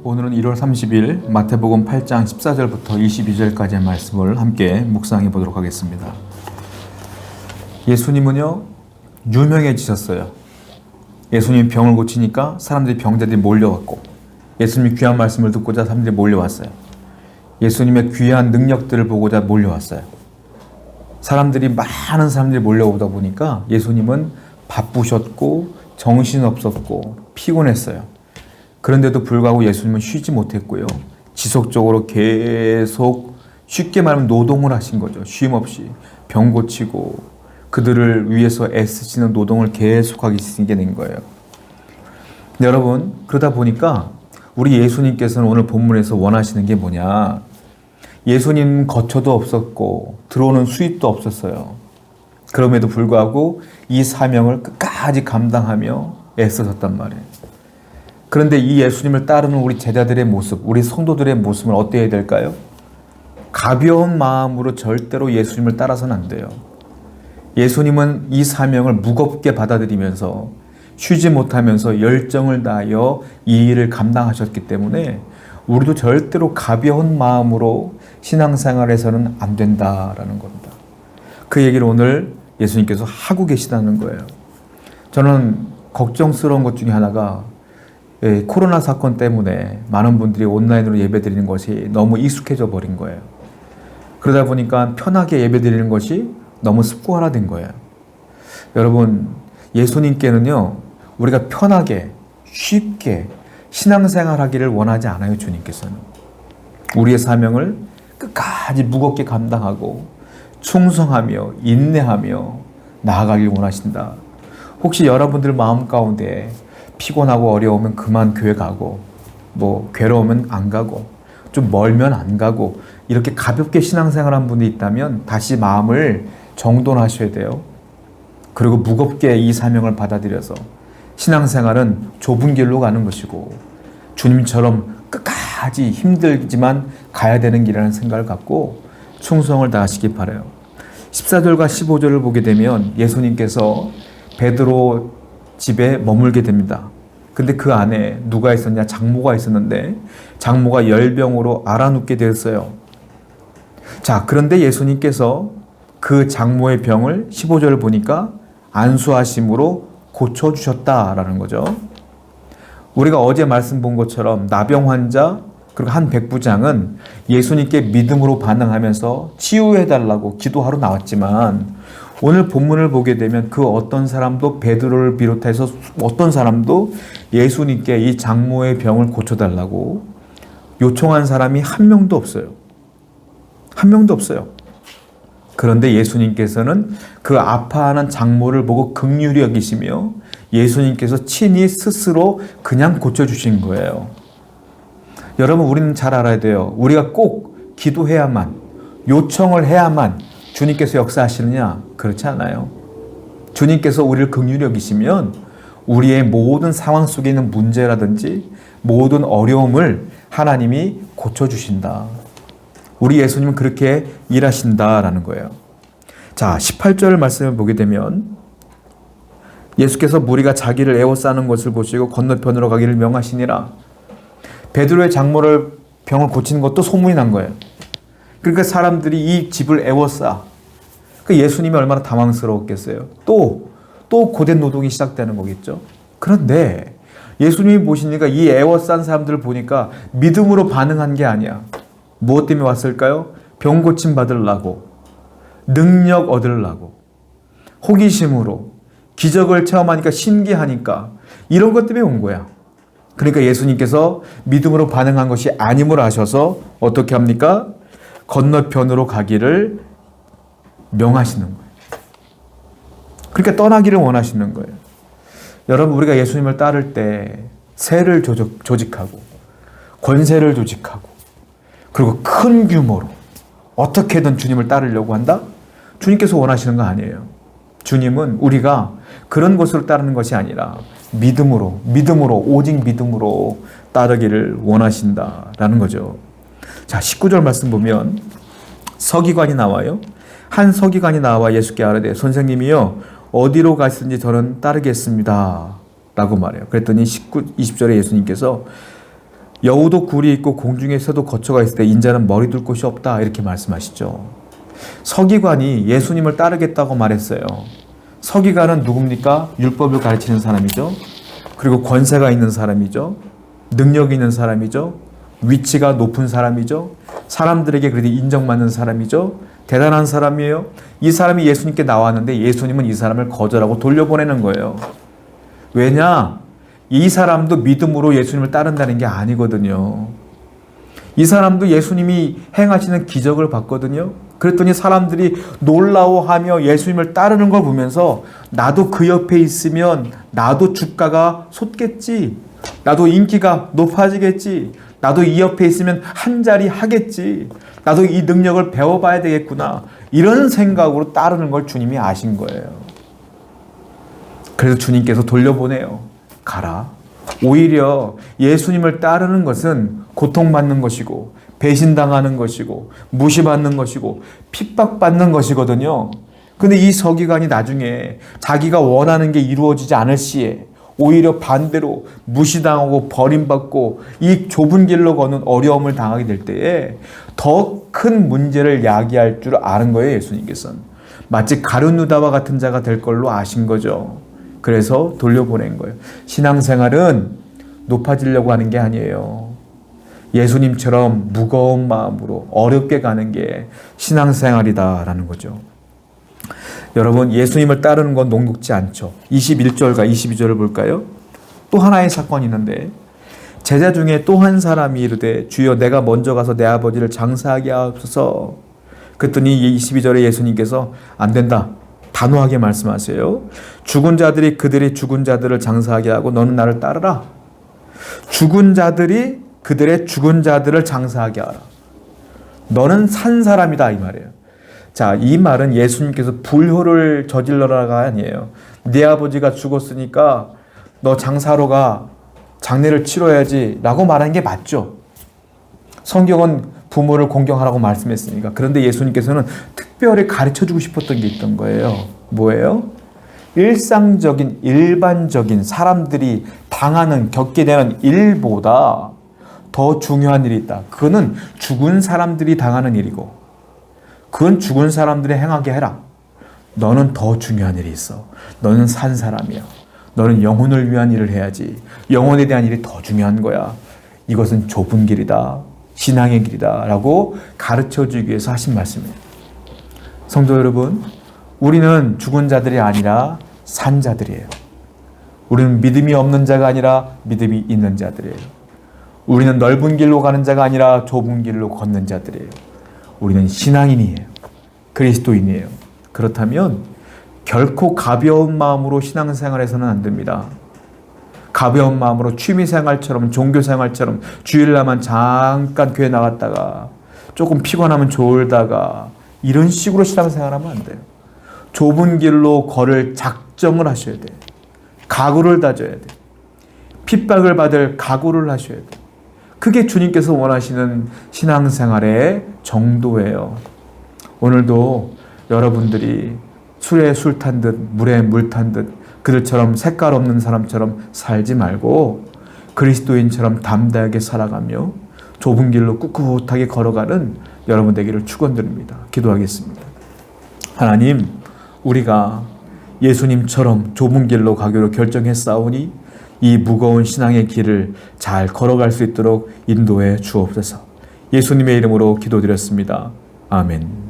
오늘은 1월 30일 마태복음 8장 14절부터 22절까지의 말씀을 함께 묵상해 보도록 하겠습니다. 예수님은요, 유명해지셨어요. 예수님이 병을 고치니까 병자들이 몰려왔고, 예수님이 귀한 말씀을 듣고자 사람들이 몰려왔어요. 예수님의 귀한 능력들을 보고자 몰려왔어요. 많은 사람들이 몰려오다 보니까 예수님은 바쁘셨고 정신없었고 피곤했어요. 그런데도 불구하고 예수님은 쉬지 못했고요. 지속적으로 계속, 쉽게 말하면 노동을 하신 거죠. 쉼 없이 병 고치고 그들을 위해서 애쓰시는 노동을 계속하게 된 거예요. 여러분, 그러다 보니까 우리 예수님께서는 오늘 본문에서 원하시는 게 뭐냐? 예수님 거처도 없었고 들어오는 수입도 없었어요. 그럼에도 불구하고 이 사명을 끝까지 감당하며 애쓰셨단 말이에요. 그런데 이 예수님을 따르는 우리 제자들의 모습, 우리 성도들의 모습은 어때야 될까요? 가벼운 마음으로 절대로 예수님을 따라서는 안 돼요. 예수님은 이 사명을 무겁게 받아들이면서 쉬지 못하면서 열정을 다하여 이 일을 감당하셨기 때문에 우리도 절대로 가벼운 마음으로 신앙생활에서는 안 된다라는 겁니다. 그 얘기를 오늘 예수님께서 하고 계시다는 거예요. 저는 걱정스러운 것 중에 하나가 코로나 사건 때문에 많은 분들이 온라인으로 예배드리는 것이 너무 익숙해져 버린 거예요. 그러다 보니까 편하게 예배드리는 것이 너무 습관화된 거예요. 여러분, 예수님께는요, 우리가 편하게, 쉽게 신앙생활하기를 원하지 않아요. 주님께서는 우리의 사명을 끝까지 무겁게 감당하고 충성하며 인내하며 나아가길 원하신다. 혹시 여러분들 마음 가운데 피곤하고 어려우면 그만 교회 가고, 괴로우면 안 가고, 좀 멀면 안 가고, 이렇게 가볍게 신앙생활한 분이 있다면 다시 마음을 정돈하셔야 돼요. 그리고 무겁게 이 사명을 받아들여서 신앙생활은 좁은 길로 가는 것이고 주님처럼 끝까지 힘들지만 가야 되는 길이라는 생각을 갖고 충성을 다하시기 바라요. 14절과 15절을 보게 되면 예수님께서 베드로 집에 머물게 됩니다. 근데 그 안에 누가 있었냐? 장모가 있었는데 장모가 열병으로 앓아눕게 되었어요. 자, 그런데 예수님께서 그 장모의 병을 15절을 보니까 안수하심으로 고쳐주셨다라는 거죠. 우리가 어제 말씀 본 것처럼 나병 환자 그리고 한 백부장은 예수님께 믿음으로 반응하면서 치유해달라고 기도하러 나왔지만 오늘 본문을 보게 되면 그 어떤 사람도, 베드로를 비롯해서 어떤 사람도 예수님께 이 장모의 병을 고쳐달라고 요청한 사람이 한 명도 없어요. 한 명도 없어요. 그런데 예수님께서는 그 아파하는 장모를 보고 긍휼히 여기시며 예수님께서 친히 스스로 그냥 고쳐주신 거예요. 여러분, 우리는 잘 알아야 돼요. 우리가 꼭 기도해야만, 요청을 해야만 주님께서 역사하시느냐? 그렇지 않아요. 주님께서 우리를 긍휼히 여기시면 우리의 모든 상황 속에 있는 문제라든지 모든 어려움을 하나님이 고쳐주신다. 우리 예수님은 그렇게 일하신다라는 거예요. 자, 18절 말씀을 보게 되면 예수께서 무리가 자기를 애워싸는 것을 보시고 건너편으로 가기를 명하시니라. 베드로의 장모를 병을 고치는 것도 소문이 난 거예요. 그러니까 사람들이 이 집을 애워싸. 그 예수님이 얼마나 당황스러웠겠어요. 또 고된 노동이 시작되는 거겠죠. 그런데 예수님이 보시니까 이 애워싼 사람들을 보니까 믿음으로 반응한 게 아니야. 무엇 때문에 왔을까요? 병 고침 받으려고, 능력 얻으려고, 호기심으로, 기적을 체험하니까 신기하니까 이런 것 때문에 온 거야. 그러니까 예수님께서 믿음으로 반응한 것이 아님을 아셔서 어떻게 합니까? 건너편으로 가기를 명하시는 거예요. 그러니까 떠나기를 원하시는 거예요. 여러분, 우리가 예수님을 따를 때 세를 조직하고 권세를 조직하고 그리고 큰 규모로 어떻게든 주님을 따르려고 한다? 주님께서 원하시는 거 아니에요. 주님은 우리가 그런 것으로 따르는 것이 아니라 믿음으로, 오직 믿음으로 따르기를 원하신다라는 거죠. 자, 19절 말씀 보면 서기관이 나와요. 한 서기관이 나와 예수께 아뢰되 선생님이여 어디로 가시든지 저는 따르겠습니다 라고 말해요. 그랬더니 20절에 예수님께서 여우도 굴이 있고 공중에 새도 거처가 있을 때 인자는 머리 둘 곳이 없다 이렇게 말씀하시죠. 서기관이 예수님을 따르겠다고 말했어요. 서기관은 누굽니까? 율법을 가르치는 사람이죠. 그리고 권세가 있는 사람이죠. 능력이 있는 사람이죠. 위치가 높은 사람이죠. 사람들에게 그래도 인정받는 사람이죠. 대단한 사람이에요. 이 사람이 예수님께 나왔는데 예수님은 이 사람을 거절하고 돌려보내는 거예요. 왜냐? 이 사람도 믿음으로 예수님을 따른다는 게 아니거든요. 이 사람도 예수님이 행하시는 기적을 봤거든요. 그랬더니 사람들이 놀라워하며 예수님을 따르는 걸 보면서 나도 그 옆에 있으면 나도 주가가 솟겠지. 나도 인기가 높아지겠지. 나도 이 옆에 있으면 한 자리 하겠지. 나도 이 능력을 배워봐야 되겠구나. 이런 생각으로 따르는 걸 주님이 아신 거예요. 그래서 주님께서 돌려보내요. 가라. 오히려 예수님을 따르는 것은 고통받는 것이고 배신당하는 것이고 무시받는 것이고 핍박받는 것이거든요. 근데 이 서기관이 나중에 자기가 원하는 게 이루어지지 않을 시에 오히려 반대로 무시당하고 버림받고 이 좁은 길로 걷는 어려움을 당하게 될 때에 더 큰 문제를 야기할 줄 아는 거예요. 예수님께서는. 마치 가룟 유다와 같은 자가 될 걸로 아신 거죠. 그래서 돌려보낸 거예요. 신앙생활은 높아지려고 하는 게 아니에요. 예수님처럼 무거운 마음으로 어렵게 가는 게 신앙생활이다라는 거죠. 여러분, 예수님을 따르는 건 녹록지 않죠. 21절과 22절을 볼까요? 또 하나의 사건이 있는데 제자 중에 또 한 사람이 이르되 주여 내가 먼저 가서 내 아버지를 장사하게 하옵소서. 그랬더니 22절에 예수님께서 안 된다. 단호하게 말씀하세요. 죽은 자들이 그들의 죽은 자들을 장사하게 하고 너는 나를 따르라. 죽은 자들이 그들의 죽은 자들을 장사하게 하라. 너는 산 사람이다 이 말이에요. 자, 이 말은 예수님께서 불효를 저질러라가 아니에요. 네 아버지가 죽었으니까 너 장사로 가. 장례를 치러야지 라고 말하는 게 맞죠. 성경은 부모를 공경하라고 말씀했으니까. 그런데 예수님께서는 특별히 가르쳐주고 싶었던 게 있던 거예요. 뭐예요? 일상적인 일반적인 사람들이 당하는 겪게 되는 일보다 더 중요한 일이 있다. 그거는 죽은 사람들이 당하는 일이고 그건 죽은 사람들이 행하게 해라. 너는 더 중요한 일이 있어. 너는 산 사람이야. 너는 영혼을 위한 일을 해야지. 영혼에 대한 일이 더 중요한 거야. 이것은 좁은 길이다. 신앙의 길이다. 라고 가르쳐주기 위해서 하신 말씀이에요. 성도 여러분, 우리는 죽은 자들이 아니라 산 자들이에요. 우리는 믿음이 없는 자가 아니라 믿음이 있는 자들이에요. 우리는 넓은 길로 가는 자가 아니라 좁은 길로 걷는 자들이에요. 우리는 신앙인이에요. 그리스도인이에요. 그렇다면 결코 가벼운 마음으로 신앙생활해서는 안 됩니다. 가벼운 마음으로 취미생활처럼 종교생활처럼 주일날만 잠깐 교회 나갔다가 조금 피곤하면 졸다가 이런 식으로 신앙생활하면 안 돼요. 좁은 길로 걸을 작정을 하셔야 돼요. 각오를 다져야 돼요. 핍박을 받을 각오를 하셔야 돼요. 그게 주님께서 원하시는 신앙생활의 정도예요. 오늘도 여러분들이 술에 술 탄 듯 물에 물 탄 듯 그들처럼 색깔 없는 사람처럼 살지 말고 그리스도인처럼 담대하게 살아가며 좁은 길로 꿋꿋하게 걸어가는 여러분 되기를 축원드립니다. 기도하겠습니다. 하나님, 우리가 예수님처럼 좁은 길로 가기로 결정했사오니 이 무거운 신앙의 길을 잘 걸어갈 수 있도록 인도해 주옵소서. 예수님의 이름으로 기도드렸습니다. 아멘.